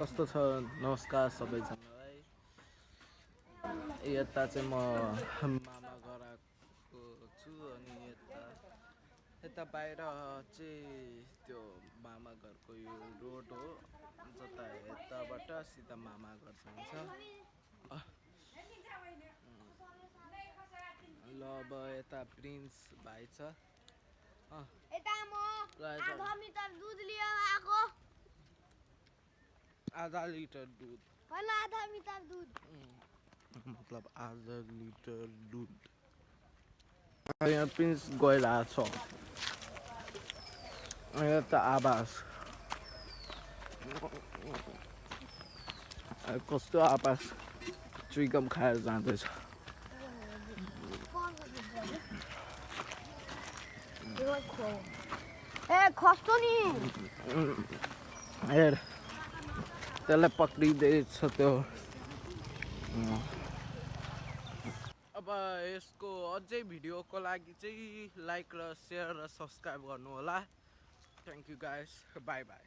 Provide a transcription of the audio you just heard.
कस्तो छ नमस्कार सबैजनालाई। यता चाहिँ म मामा घर आएको छु अनि यता बाहिर चाहिँ त्यो मामा घरको यो रोड हो जता यताबाट सिधा मामा घर जान्छ। ल अब यता प्रिन्स भाइ छ। यता म आधा मिटर दुध लिएर आएको। आधा लिटर दूध होइन आधा मिटर दूध मतलब आधा लिटर दूध। यहाँ प्रिन्स गइरहेको छ। यता आवाज कस्तो आवाज चुइगम खाएर जाँदैछ। ए खस्यो नि हेर त्यसलाई पक्रिँदैछ त्यो। अब यसको अझै भिडियोको लागि चाहिँ लाइक र सेयर र सब्सक्राइब गर्नु होला। Thank you guys, by by.